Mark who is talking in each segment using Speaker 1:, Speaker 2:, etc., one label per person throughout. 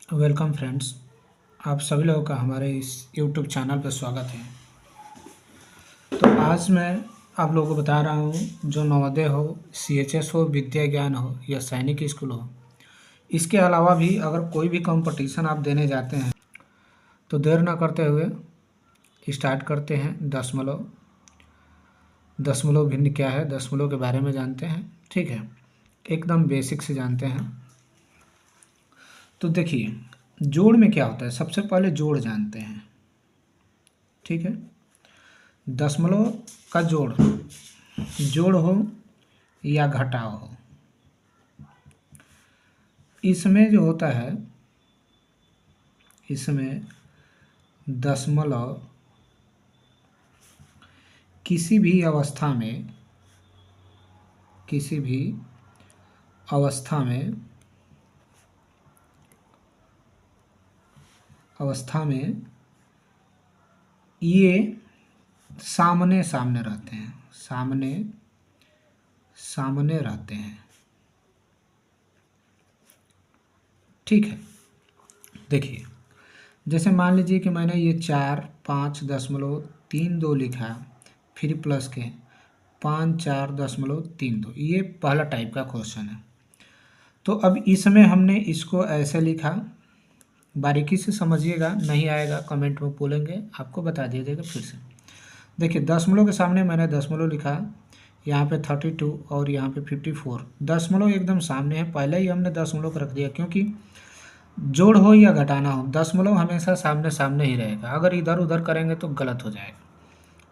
Speaker 1: Welcome friends. आप सभी लोगों का हमारे इस यूट्यूब चैनल पर स्वागत है। तो आज मैं आप लोगों को बता रहा हूँ, जो नवोदय हो, सीएचएस हो, विद्या ज्ञान हो या सैनिक स्कूल हो, इसके अलावा भी अगर कोई भी कंपटीशन आप देने जाते हैं तो देर ना करते हुए स्टार्ट करते हैं। दशमलव दशमलव भिन्न क्या है, दशमलव के बारे में जानते हैं। ठीक है, एकदम बेसिक से जानते हैं। तो देखिए, जोड़ में क्या होता है, सबसे पहले जोड़ जानते हैं। ठीक है, दशमलव का जोड़, जोड़ हो या घटाव हो, इसमें जो होता है, इसमें दशमलव किसी भी अवस्था में, किसी भी अवस्था में ये सामने सामने रहते हैं, सामने सामने रहते हैं। ठीक है, देखिए, जैसे मान लीजिए कि मैंने ये 4, 5.32 लिखा, फिर प्लस के 5, 4.32, ये पहला टाइप का क्वेश्चन है। तो अब इसमें हमने इसको ऐसे लिखा, बारीकी से समझिएगा, नहीं आएगा कमेंट में बोलेंगे, आपको बता दिया जाएगा फिर से। देखिए, दशमलव के सामने मैंने दशमलव लिखा, यहाँ पे 32 और यहाँ पे 54, दशमलव एकदम सामने है, पहले ही हमने दशमलव को रख दिया, क्योंकि जोड़ हो या घटाना हो, दशमलव हमेशा सामने सामने ही रहेगा। अगर इधर उधर करेंगे तो गलत हो जाएगा।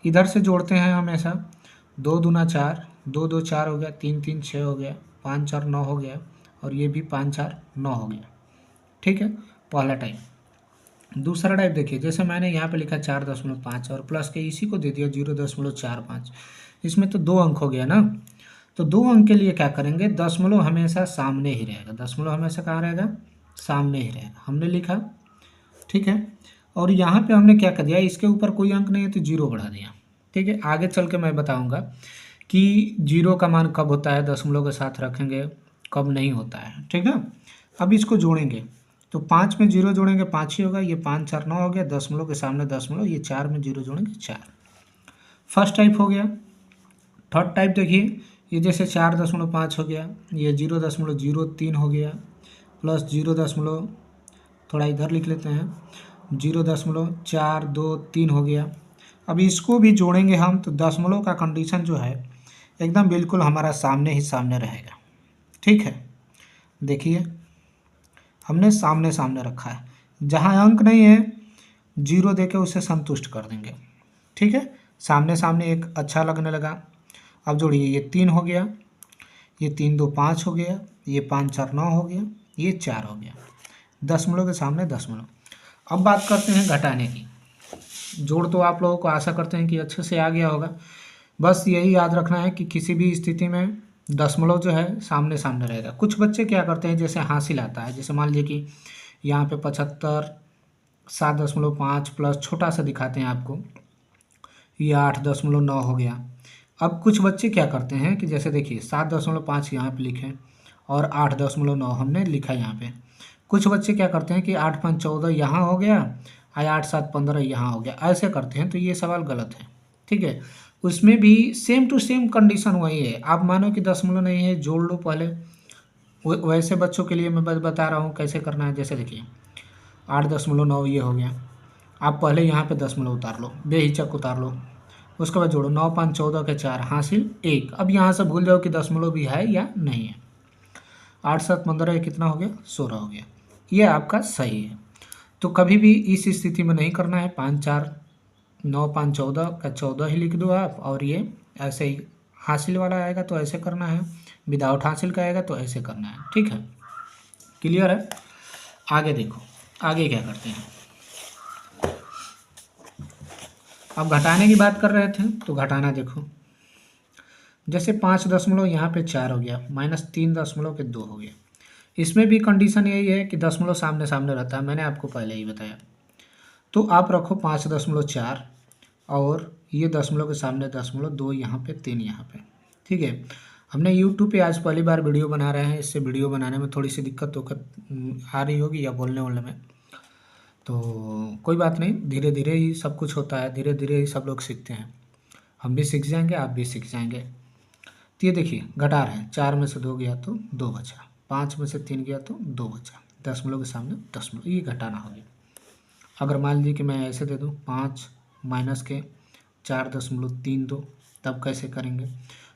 Speaker 1: इधर से जोड़ते हैं हमेशा, 2 दूना 4, 2 2 4 हो गया, 3 3 6 हो गया, 5 4 9 हो गया, और ये भी 5 4 9 हो गया। ठीक है, पहला टाइप। दूसरा टाइप देखिए, जैसे मैंने यहाँ पे लिखा 4.5 और प्लस के इसी को दे दिया 0.45, इसमें तो 2 अंक हो गया ना। तो 2 अंक के लिए क्या करेंगे, दशमलव हमेशा सामने ही रहेगा, दशमलव हमेशा कहाँ रहेगा, सामने ही रहेगा, हमने लिखा। ठीक है, और यहाँ पे हमने क्या कर दिया, इसके ऊपर कोई अंक नहीं है तो 0 बढ़ा दिया। ठीक है, आगे चल के मैं बताऊँगा कि 0 का मान कब होता है, दशमलव के साथ रखेंगे, कब नहीं होता है। ठीक है, अब इसको जोड़ेंगे तो 5 में 0 जोड़ेंगे 5 ही होगा, ये 5 4 9 हो गया, दशमलव के सामने दशमलव, ये 4 में 0 जोड़ेंगे 4। फर्स्ट टाइप हो गया। थर्ड टाइप देखिए, ये जैसे 4.5 हो गया, ये 0.03 हो गया, प्लस 0, थोड़ा इधर लिख लेते हैं, 0.423 हो गया। अब इसको भी जोड़ेंगे हम तो दशमलव का कंडीशन जो है एकदम बिल्कुल हमारा सामने ही सामने रहेगा। ठीक है, देखिए हमने सामने सामने रखा है, जहाँ अंक नहीं है 0 देके उसे संतुष्ट कर देंगे। ठीक है, सामने सामने एक अच्छा लगने लगा। अब जोड़िए, ये 3 हो गया, ये 3 2 5 हो गया, ये 5 4 9 हो गया, ये 4 हो गया, दशमलव के सामने दशमलव। अब बात करते हैं घटाने की। जोड़ तो आप लोगों को आशा करते हैं कि अच्छे से आ गया होगा। बस यही याद रखना है कि किसी भी स्थिति में दशमलव जो है सामने सामने रहेगा। कुछ बच्चे क्या करते हैं, जैसे हासिल आता है, जैसे मान लीजिए कि यहाँ पे 75 7.5 प्लस छोटा सा दिखाते हैं आपको, ये 8.9 हो गया। अब कुछ बच्चे क्या करते हैं कि जैसे देखिए 7.5 यहाँ पे लिखे और 8.9 हमने लिखा यहाँ पे। कुछ बच्चे क्या करते हैं कि 8 5 14 यहाँ हो गया और 8 7 15 यहाँ हो गया, ऐसे करते हैं, तो ये सवाल गलत है। ठीक है, उसमें भी सेम टू सेम कंडीशन वही है। आप मानो कि दशमलव नहीं है, जोड़ लो पहले। वैसे बच्चों के लिए मैं बस बता रहा हूँ कैसे करना है। जैसे देखिए 8.9 ये हो गया, आप पहले यहाँ पे दशमलव उतार लो, बेहिचक उतार लो, उसके बाद जोड़ो, 9 5 14 के 4 हासिल 1। अब यहाँ से भूल जाओ कि दशमलव भी है या नहीं है। 8 7 15 कितना हो गया, 16 हो गया, ये आपका सही है। तो कभी भी इस स्थिति में नहीं करना है, 5 4 9 5 14 का 14 ही लिख दो आप, और ये ऐसे ही हासिल वाला आएगा तो ऐसे करना है, विदाउट हासिल का आएगा तो ऐसे करना है। ठीक है, क्लियर है। आगे देखो, आगे क्या करते हैं। अब घटाने की बात कर रहे थे तो घटाना देखो, जैसे 5 यहाँ पे 4 हो गया, -3.2 हो गया। इसमें भी कंडीशन यही है कि दशमलव सामने सामने रहता है, मैंने आपको पहले ही बताया। तो आप रखो 5.4 और ये दशमलव के सामने दशमलव 2 यहाँ पे 3 यहाँ पे। ठीक है, हमने यूट्यूब पे आज पहली बार वीडियो बना रहे हैं, इससे वीडियो बनाने में थोड़ी सी दिक्कत आ रही होगी या बोलने वोलने में, तो कोई बात नहीं, धीरे धीरे ही सब कुछ होता है, धीरे धीरे ही सब लोग सीखते हैं। हम भी सीख जाएंगे, आप भी सीख जाएंगे। तो ये देखिए घटा रहे हैं, 4 में से 2 गया तो 2 बचा, 5 में से 3 गया तो 2 बचा, दशमलव के सामने दशमलव, ये घटाना हो गया। अगर मान लीजिए कि मैं ऐसे दे दूँ 5 माइनस के 4.32, तब कैसे करेंगे?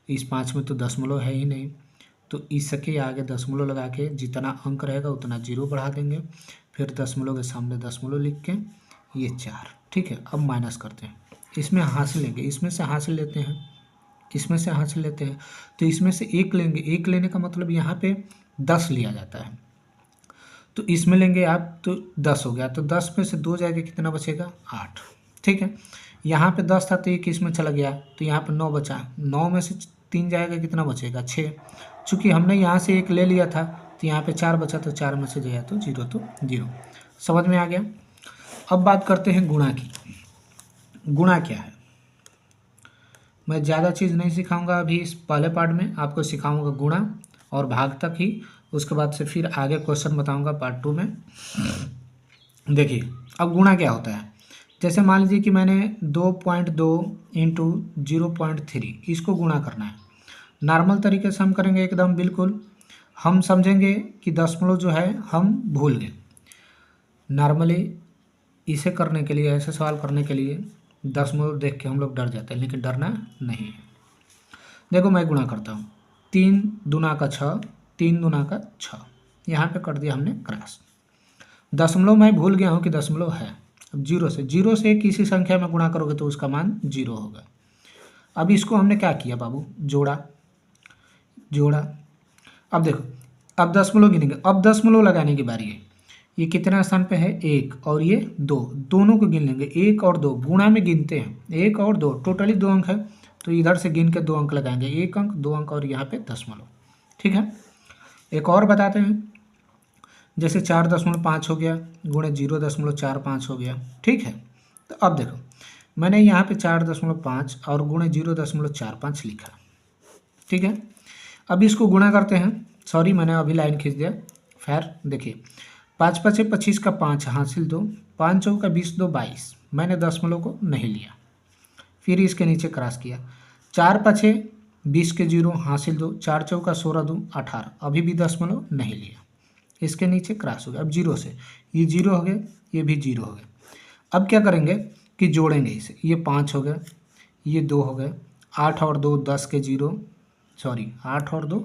Speaker 1: इस 5 में तो दशमलव है ही नहीं, तो इसके आगे दशमलव लगा के जितना अंक रहेगा उतना 0 बढ़ा देंगे, फिर दशमलव के सामने दशमलव लिख के ये 4। ठीक है, अब माइनस करते हैं, इसमें हासिल लेंगे, इसमें से हासिल लेते हैं, इसमें से हासिल लेते हैं, तो इसमें से 1 लेंगे। 1 लेने का मतलब यहाँ पे 10 लिया जाता है, तो इसमें लेंगे आप तो 10 हो गया, तो 10 में से 2 जाएगा, कितना बचेगा? 8। ठीक है, यहाँ पे 10 था तो 1 इसमें चला गया, तो यहाँ पे 9 बचा, 9 में से 3 जाएगा, कितना बचेगा? 6। चूँकि हमने यहाँ से 1 ले लिया था तो यहाँ पे 4 बचा, तो 4 में से गया तो 0, तो 0। समझ में आ गया? अब बात करते हैं गुणा की। गुणा क्या है? मैं ज़्यादा चीज़ नहीं सिखाऊंगा अभी, इस पहले पार्ट में आपको सिखाऊंगा गुणा और भाग तक ही, उसके बाद से फिर आगे क्वेश्चन बताऊंगा पार्ट 2 में। देखिए अब गुणा क्या होता है। जैसे मान लीजिए कि मैंने 2.2 इंटू 0.3 इसको गुणा करना है। नॉर्मल तरीके से हम करेंगे एकदम बिल्कुल, हम समझेंगे कि दशमलव जो है हम भूल गए। नॉर्मली इसे करने के लिए, ऐसे सवाल करने के लिए दशमलव देख के हम लोग डर जाते हैं, लेकिन डरना नहीं है। देखो मैं गुणा करता हूँ, 3 दूना का 6, 3 दूना का 6, यहाँ पे कर दिया हमने क्रॉस। दशमलव मैं भूल गया हूँ कि दशमलव है। अब 0 से किसी संख्या में गुणा करोगे तो उसका मान 0 होगा। अब इसको हमने क्या किया बाबू? जोड़ा। अब देखो, अब दशमलव गिनेंगे, अब दशमलव लगाने की बारी है। ये कितना स्थान पे है? 1 और ये 2, दोनों को गिन लेंगे। 1 और 2 गुणा में गिनते हैं, 1 और 2 टोटली 2 अंक है, तो इधर से गिन के 2 अंक लगाएंगे, 1 अंक 2 अंक और यहाँ पे दशमलव। ठीक है, एक और बताते हैं, जैसे 4.5 हो गया गुणे 0.45 हो गया। ठीक है, तो अब देखो मैंने यहाँ पे 4.5 और गुणे 0.45 लिखा। ठीक है, अब इसको गुणा करते हैं। सॉरी मैंने अभी लाइन खींच दिया। खैर देखिए, 5 पचे 25 का 5 हासिल 2, 5 चौका 20 2 22, मैंने दशमलव को नहीं लिया, फिर इसके नीचे क्रॉस किया। 4 पचे 20 के 0 हासिल 2, 4 चौका 16 2 18, अभी भी दशमलव नहीं लिया, इसके नीचे क्रॉस हो गया। अब 0 से ये 0 हो गया, ये भी 0 हो गया। अब क्या करेंगे कि जोड़ेंगे इसे, ये 5 हो गया, ये 2 हो गए, 8 और 2 10 के 0, सॉरी 8 और 2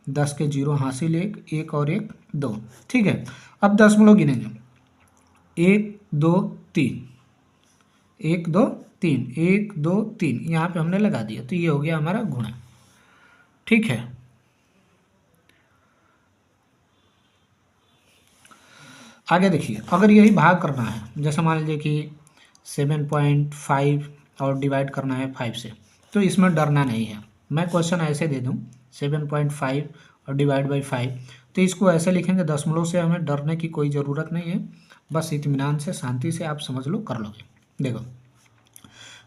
Speaker 1: 10 के 0 हासिल 1, 1 और 1 2। ठीक है, अब दशमलव गिनेंगे, 1 2 3, 1 2 3, 1 2 3, यहाँ पे हमने लगा दिया, तो ये हो गया हमारा गुणा। ठीक है, आगे देखिए, अगर यही भाग करना है, जैसे मान लीजिए कि 7.5 और डिवाइड करना है 5 से, तो इसमें डरना नहीं है। मैं क्वेश्चन ऐसे दे दूँ 7.5 और डिवाइड बाई 5, तो इसको ऐसे लिखेंगे, दशमलव से हमें डरने की कोई ज़रूरत नहीं है, बस इत्मीनान से शांति से आप समझ लो, कर लोगे। देखो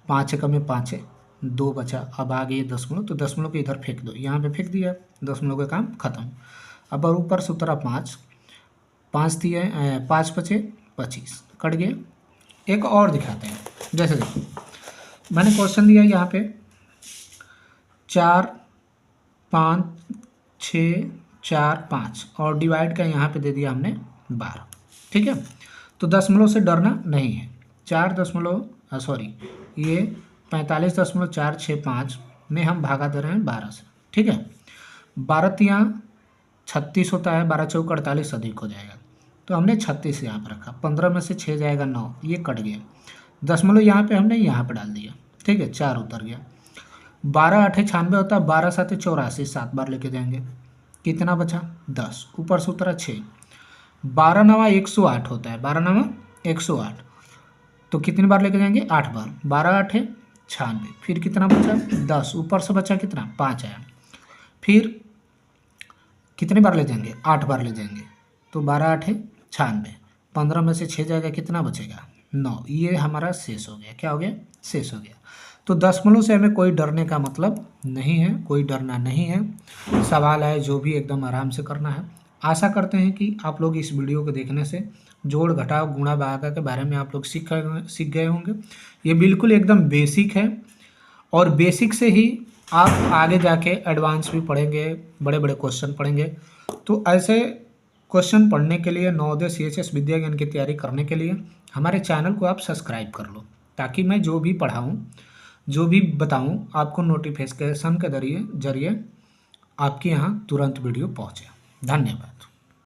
Speaker 1: 5 एकम में 5 है, 2 बचा, अब आ गई दशमलव, तो दशमलव को इधर फेंक दो, यहाँ पे फेंक दिया, दशमलव का काम खत्म। अब ऊपर से उतरा 5, 5 दिए 5 पचे 25, कट गया। एक और दिखाते हैं, जैसे देखो मैंने क्वेश्चन दिया यहाँ पे 4 5 6 4 5 और डिवाइड का यहाँ पे दे दिया हमने 12। ठीक है, तो दशमलव से डरना नहीं है। ये 45.465 में हम भागा दे रहे हैं 12 से। ठीक है, 12 तियाँ 36 होता है, 12 चौक 48 अधिक हो जाएगा, तो हमने 36 यहाँ पर रखा। 15 में से 6 जाएगा 9, ये कट गया। दशमलव यहाँ पे हमने यहाँ पे डाल दिया। ठीक है, 4 उतर गया। 12 8 96 होता है, 12 7 84, 7 बार लेके जाएंगे, कितना बचा? 10, ऊपर से उतरा 6। 12 9 108 होता है, 12 9 108, तो कितनी बार लेके जाएंगे? 8 बार। 12 8 96, फिर कितना बचा? 10, ऊपर से बचा कितना? 5 आया, फिर कितनी बार ले जाएंगे? 8 बार ले जाएंगे, तो 12 8 96, 15 में से 6 जाएगा, कितना बचेगा? 9, ये हमारा शेष हो गया। क्या हो गया? शेष हो गया। तो दशमलव से हमें कोई डरने का मतलब नहीं है, कोई डरना नहीं है। सवाल आए जो भी एकदम आराम से करना है। आशा करते हैं कि आप लोग इस वीडियो को देखने से जोड़ घटाव गुणा भागा के बारे में आप लोग सीख गए होंगे। ये बिल्कुल एकदम बेसिक है और बेसिक से ही आप आगे जाके एडवांस भी पढ़ेंगे, बड़े बड़े क्वेश्चन पढ़ेंगे। तो ऐसे क्वेश्चन पढ़ने के लिए नवोदय CHS विद्या ज्ञान की तैयारी करने के लिए हमारे चैनल को आप सब्सक्राइब कर लो, ताकि मैं जो भी पढ़ाऊँ, जो भी बताऊँ, आपको नोटिफिकेशन के जरिए आपके यहाँ तुरंत वीडियो पहुँचे। धन्यवाद।